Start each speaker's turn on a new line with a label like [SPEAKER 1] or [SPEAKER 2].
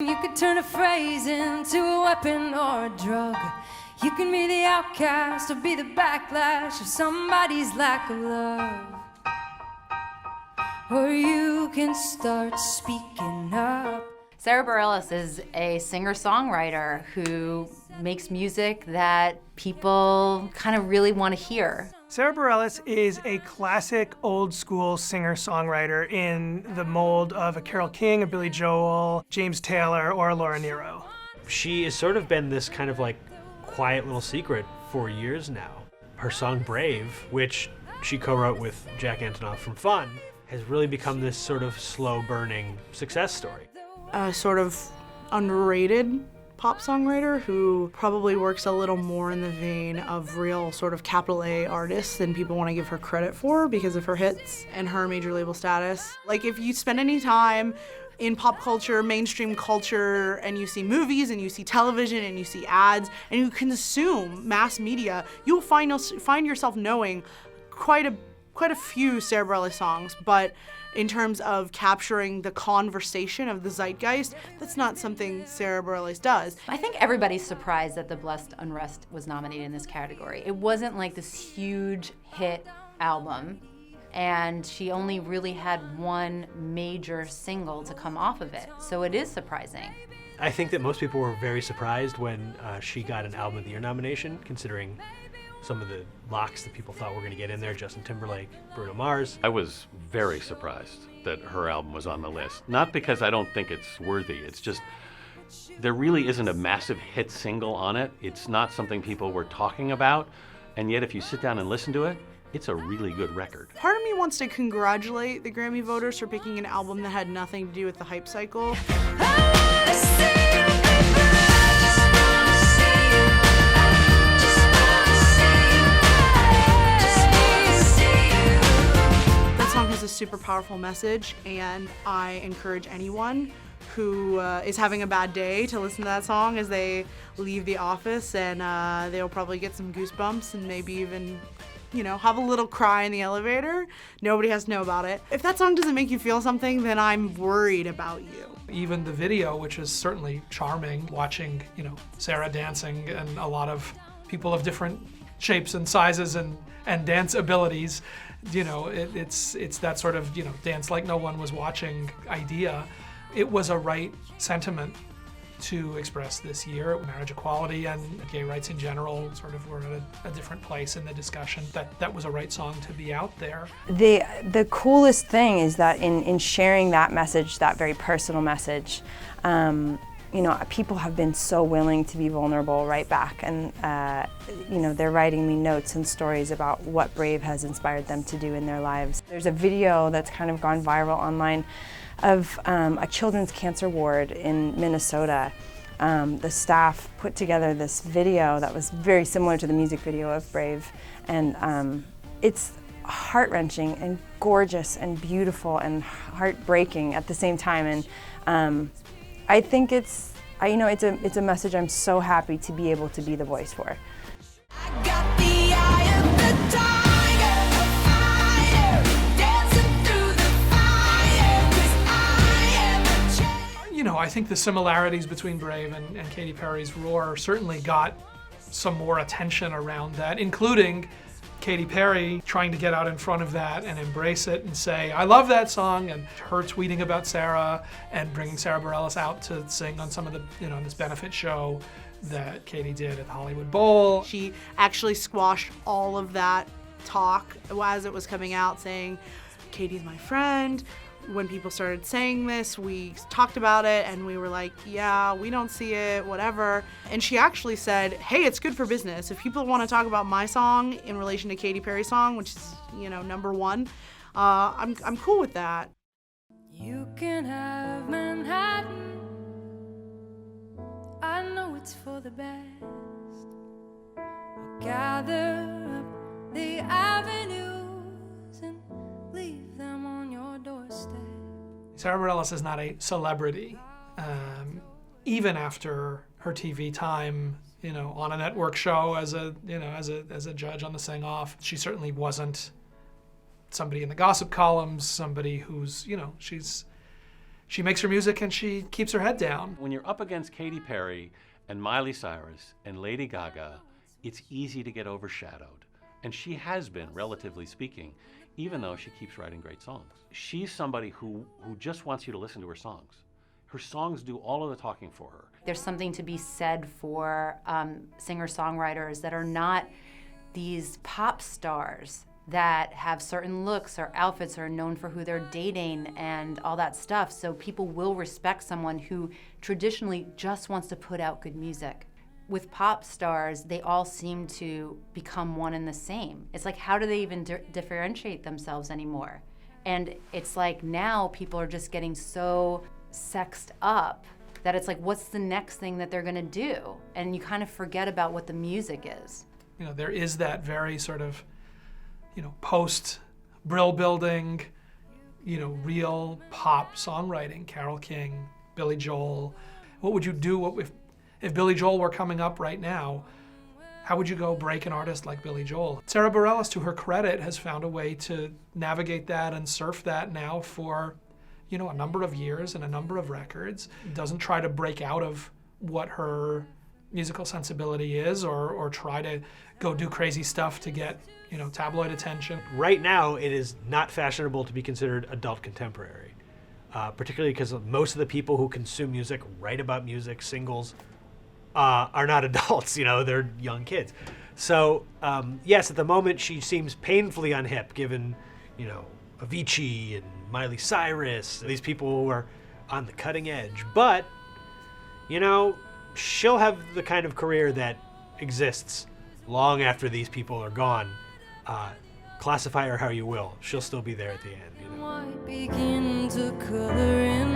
[SPEAKER 1] you could turn a phrase into a weapon or a drug. You can be the outcast or be the backlash of somebody's lack of love. Or you can start speaking up.
[SPEAKER 2] Sara Bareilles is a singer-songwriter who makes music that people kind of really want to hear.
[SPEAKER 3] Sara Bareilles is a classic old-school singer-songwriter in the mold of a Carole King, a Billy Joel, James Taylor, or a Laura Nyro.
[SPEAKER 4] She has sort of been this kind of like quiet little secret for years now. Her song Brave, which she co-wrote with Jack Antonoff from Fun, has really become this sort of slow-burning success story.
[SPEAKER 5] A sort of underrated pop songwriter who probably works a little more in the vein of real sort of capital A artists than people want to give her credit for because of her hits and her major label status. Like, if you spend any time in pop culture, mainstream culture, and you see movies and you see television and you see ads and you consume mass media, you'll find yourself knowing quite a few Sara Bareilles songs, but in terms of capturing the conversation of the zeitgeist, that's not something Sara Bareilles does.
[SPEAKER 2] I think everybody's surprised that the Blessed Unrest was nominated in this category. It wasn't like this huge hit album, and she only really had one major single to come off of it, so it is surprising.
[SPEAKER 4] I think that most people were very surprised when she got an Album of the Year nomination, considering some of the locks that people thought were going to get in there, Justin Timberlake, Bruno Mars.
[SPEAKER 6] I was very surprised that her album was on the list. Not because I don't think it's worthy, it's just there really isn't a massive hit single on it. It's not something people were talking about, and yet if you sit down and listen to it, it's a really good record.
[SPEAKER 5] Part of me wants to congratulate the Grammy voters for picking an album that had nothing to do with the hype cycle. Has a super powerful message, and I encourage anyone who is having a bad day to listen to that song as they leave the office, and they'll probably get some goosebumps and maybe even, you know, have a little cry in the elevator. Nobody has to know about it. If that song doesn't make you feel something, then I'm worried about you.
[SPEAKER 3] Even the video, which is certainly charming, watching, you know, Sara dancing and a lot of people of different shapes and sizes and dance abilities. You know, it's that sort of, you know, dance like no one was watching idea. It was a right sentiment to express this year. Marriage equality and gay rights in general sort of were at a different place in the discussion. That was a right song to be out there.
[SPEAKER 7] The coolest thing is that in sharing that message, that very personal message, you know, people have been so willing to be vulnerable right back, and you know, they're writing me notes and stories about what Brave has inspired them to do in their lives. There's a video that's kind of gone viral online of a children's cancer ward in Minnesota. The staff put together this video that was very similar to the music video of Brave, and it's heart-wrenching and gorgeous and beautiful and heartbreaking at the same time. And I think it's a message I'm so happy to be able to be the voice for.
[SPEAKER 1] I got the eye of the tiger, a fighter, dancing through the fire, 'cause I am a champion.
[SPEAKER 3] You know, I think the similarities between Brave and Katy Perry's Roar certainly got some more attention around that, including Katy Perry trying to get out in front of that and embrace it and say, I love that song, and her tweeting about Sara and bringing Sara Bareilles out to sing on some of the, you know, this benefit show that Katy did at the Hollywood Bowl.
[SPEAKER 5] She actually squashed all of that talk as it was coming out, saying, Katy's my friend. When people started saying this, we talked about it and we were like, yeah, we don't see it, whatever. And she actually said, hey, it's good for business. If people want to talk about my song in relation to Katy Perry's song, which is, you know, #1, I'm cool with that.
[SPEAKER 1] You can have Manhattan. I know it's for the best. I'll gather up the avenues and leave them on your doorstep.
[SPEAKER 3] Sara Bareilles is not a celebrity, even after her TV time, you know, on a network show as a judge on the Sing Off. She certainly wasn't somebody in the gossip columns, somebody who's, you know, she's she makes her music and she keeps her head down.
[SPEAKER 6] When you're up against Katy Perry and Miley Cyrus and Lady Gaga, it's easy to get overshadowed. And she has been, relatively speaking, even though she keeps writing great songs. She's somebody who just wants you to listen to her songs. Her songs do all of the talking for her.
[SPEAKER 2] There's something to be said for singer-songwriters that are not these pop stars that have certain looks or outfits or are known for who they're dating and all that stuff. So people will respect someone who traditionally just wants to put out good music. With pop stars, they all seem to become one and the same. It's like, how do they even differentiate themselves anymore? And it's like now people are just getting so sexed up that it's like, what's the next thing that they're gonna do? And you kind of forget about what the music is.
[SPEAKER 3] You know, there is that very sort of, you know, post-Brill building, you know, real pop songwriting. Carole King, Billy Joel. What would you do if Billy Joel were coming up right now? How would you go break an artist like Billy Joel? Sara Bareilles, to her credit, has found a way to navigate that and surf that now for, you know, a number of years and a number of records. Doesn't try to break out of what her musical sensibility is or try to go do crazy stuff to get, you know, tabloid attention.
[SPEAKER 4] Right now, it is not fashionable to be considered adult contemporary, particularly because most of the people who consume music, write about music, singles, are not adults, you know, they're young kids. So, yes, at the moment, she seems painfully unhip, given, you know, Avicii and Miley Cyrus, these people who are on the cutting edge. But, you know, she'll have the kind of career that exists long after these people are gone. Classify her how you will. She'll still be there at the end, you know.
[SPEAKER 1] Begin to color in